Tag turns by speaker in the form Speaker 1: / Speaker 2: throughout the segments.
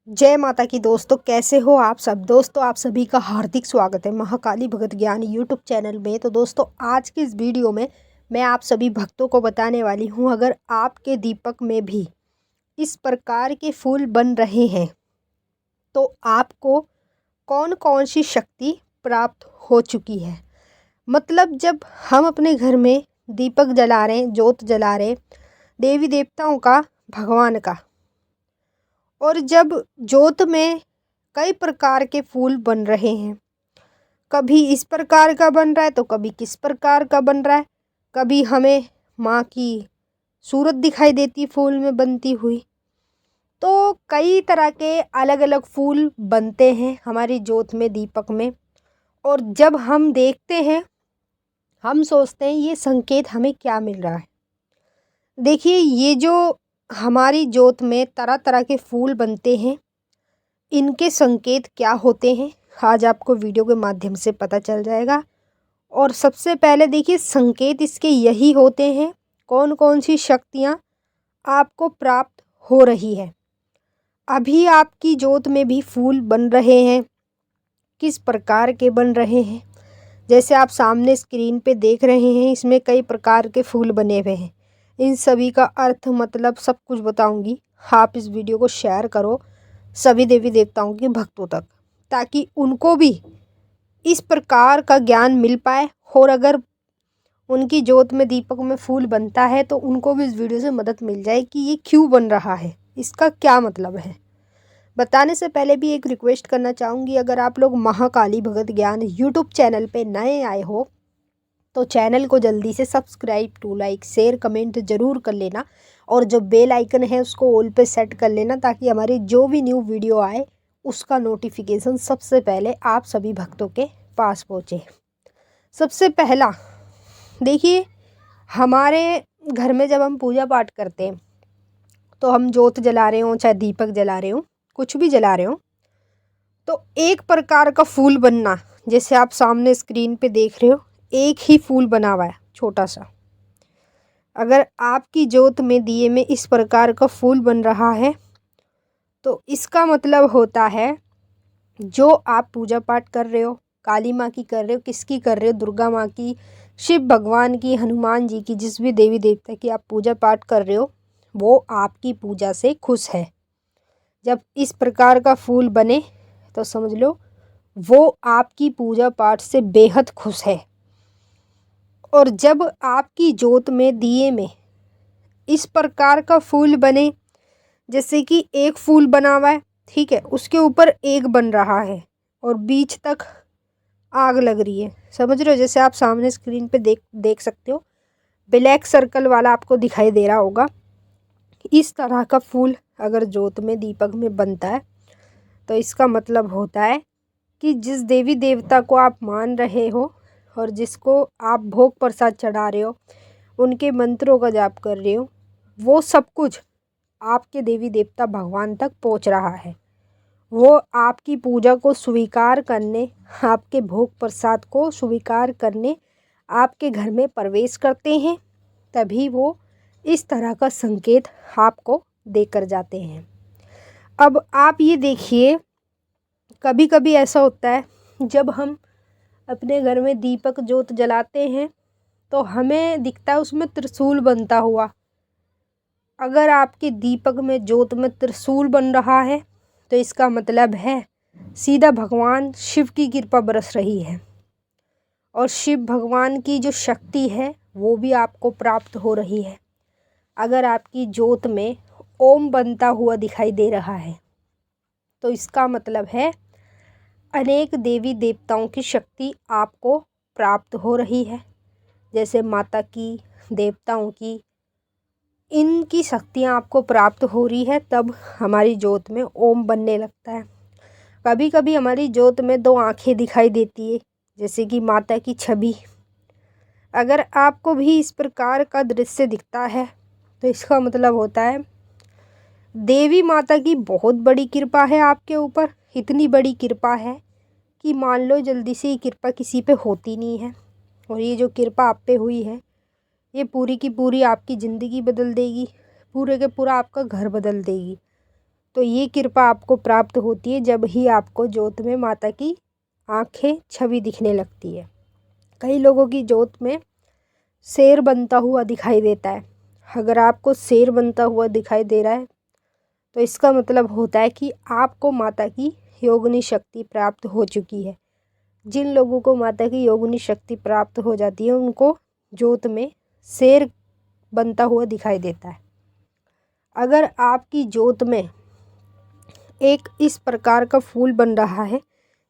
Speaker 1: जय माता की दोस्तों, कैसे हो आप सब। दोस्तों आप सभी का हार्दिक स्वागत है महाकाली भगत ज्ञान यूट्यूब चैनल में। तो दोस्तों आज की इस वीडियो में मैं आप सभी भक्तों को बताने वाली हूँ, अगर आपके दीपक में भी इस प्रकार के फूल बन रहे हैं तो आपको कौन कौन सी शक्ति प्राप्त हो चुकी है। मतलब जब हम अपने घर में दीपक जला रहे हैं, जोत जला रहे हैं देवी देवताओं का, भगवान का, और जब जोत में कई प्रकार के फूल बन रहे हैं, कभी इस प्रकार का बन रहा है तो कभी किस प्रकार का बन रहा है, कभी हमें माँ की सूरत दिखाई देती फूल में बनती हुई, तो कई तरह के अलग अलग फूल बनते हैं हमारी जोत में, दीपक में। और जब हम देखते हैं हम सोचते हैं ये संकेत हमें क्या मिल रहा है। देखिए ये जो हमारी जोत में तरह तरह के फूल बनते हैं, इनके संकेत क्या होते हैं आज आपको वीडियो के माध्यम से पता चल जाएगा। और सबसे पहले देखिए संकेत इसके यही होते हैं, कौन कौन सी शक्तियाँ आपको प्राप्त हो रही है। अभी आपकी जोत में भी फूल बन रहे हैं, किस प्रकार के बन रहे हैं, जैसे आप सामने स्क्रीन पे देख रहे हैं, इसमें कई प्रकार के फूल बने हुए हैं। इन सभी का अर्थ मतलब सब कुछ बताऊंगी। आप इस वीडियो को शेयर करो सभी देवी देवताओं के भक्तों तक, ताकि उनको भी इस प्रकार का ज्ञान मिल पाए। और अगर उनकी जोत में दीपक में फूल बनता है तो उनको भी इस वीडियो से मदद मिल जाए कि ये क्यों बन रहा है, इसका क्या मतलब है। बताने से पहले भी एक रिक्वेस्ट करना चाहूँगी, अगर आप लोग महाकाली भगत ज्ञान यूट्यूब चैनल पे नए आए हो तो चैनल को जल्दी से subscribe to like share comment ज़रूर कर लेना, और जो बेल आइकन है उसको ऑल पे सेट कर लेना, ताकि हमारी जो भी न्यू वीडियो आए उसका नोटिफिकेशन सबसे पहले आप सभी भक्तों के पास पहुँचे। सबसे पहला देखिए, हमारे घर में जब हम पूजा पाठ करते हैं तो हम जोत जला रहे हों चाहे दीपक जला रहे हों, कुछ भी जला रहे हों, तो एक प्रकार का फूल बनना, जैसे आप सामने स्क्रीन पे देख रहे हो एक ही फूल बना हुआ है छोटा सा। अगर आपकी जोत में दिए में इस प्रकार का फूल बन रहा है तो इसका मतलब होता है जो आप पूजा पाठ कर रहे हो, काली माँ की कर रहे हो, किसकी कर रहे हो, दुर्गा माँ की, शिव भगवान की, हनुमान जी की, जिस भी देवी देवता की आप पूजा पाठ कर रहे हो, वो आपकी पूजा से खुश है। जब इस प्रकार का फूल बने तो समझ लो वो आपकी पूजा पाठ से बेहद खुश है। और जब आपकी जोत में दिए में इस प्रकार का फूल बने, जैसे कि एक फूल बना हुआ है, ठीक है, उसके ऊपर एक बन रहा है और बीच तक आग लग रही है, समझ रहे हो, जैसे आप सामने स्क्रीन पे देख सकते हो, ब्लैक सर्कल वाला आपको दिखाई दे रहा होगा। इस तरह का फूल अगर जोत में दीपक में बनता है तो इसका मतलब होता है कि जिस देवी देवता को आप मान रहे हो और जिसको आप भोग प्रसाद चढ़ा रहे हो, उनके मंत्रों का जाप कर रहे हो, वो सब कुछ आपके देवी देवता भगवान तक पहुंच रहा है। वो आपकी पूजा को स्वीकार करने, आपके भोग प्रसाद को स्वीकार करने आपके घर में प्रवेश करते हैं, तभी वो इस तरह का संकेत आपको देकर जाते हैं। अब आप ये देखिए, कभी कभी ऐसा होता है जब हम अपने घर में दीपक जोत जलाते हैं तो हमें दिखता है उसमें त्रिशूल बनता हुआ। अगर आपके दीपक में जोत में त्रिशूल बन रहा है तो इसका मतलब है सीधा भगवान शिव की कृपा बरस रही है, और शिव भगवान की जो शक्ति है वो भी आपको प्राप्त हो रही है। अगर आपकी जोत में ओम बनता हुआ दिखाई दे रहा है तो इसका मतलब है अनेक देवी देवताओं की शक्ति आपको प्राप्त हो रही है, जैसे माता की, देवताओं की, इनकी शक्तियाँ आपको प्राप्त हो रही है, तब हमारी जोत में ओम बनने लगता है। कभी कभी हमारी जोत में दो आँखें दिखाई देती है, जैसे कि माता की छवि। अगर आपको भी इस प्रकार का दृश्य दिखता है तो इसका मतलब होता है देवी माता की बहुत बड़ी कृपा है आपके ऊपर। इतनी बड़ी कृपा है कि मान लो जल्दी से ये कृपा किसी पे होती नहीं है, और ये जो कृपा आप पे हुई है ये पूरी की पूरी आपकी ज़िंदगी बदल देगी, पूरे के पूरा आपका घर बदल देगी। तो ये कृपा आपको प्राप्त होती है जब ही आपको ज्योत में माता की आंखें छवि दिखने लगती है। कई लोगों की ज्योत में शेर बनता हुआ दिखाई देता है। अगर आपको शेर बनता हुआ दिखाई दे रहा है तो इसका मतलब होता है कि आपको माता की योगिनी शक्ति प्राप्त हो चुकी है। जिन लोगों को माता की योगिनी शक्ति प्राप्त हो जाती है उनको ज्योत में शेर बनता हुआ दिखाई देता है। अगर आपकी ज्योत में एक इस प्रकार का फूल बन रहा है,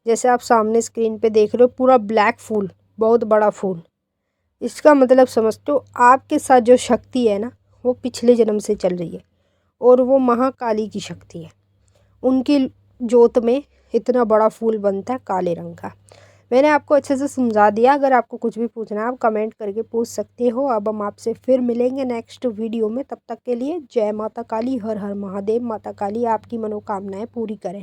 Speaker 1: जैसे आप सामने स्क्रीन पे देख रहे हो, पूरा ब्लैक फूल, बहुत बड़ा फूल, इसका मतलब समझते हो आपके साथ जो शक्ति है ना वो पिछले जन्म से चल रही है और वो महाकाली की शक्ति है। उनकी ज्योत में इतना बड़ा फूल बनता है काले रंग का। मैंने आपको अच्छे से समझा दिया। अगर आपको कुछ भी पूछना है आप कमेंट करके पूछ सकते हो। अब हम आपसे फिर मिलेंगे नेक्स्ट वीडियो में। तब तक के लिए जय माता काली, हर हर महादेव। माता काली आपकी मनोकामनाएं पूरी करें।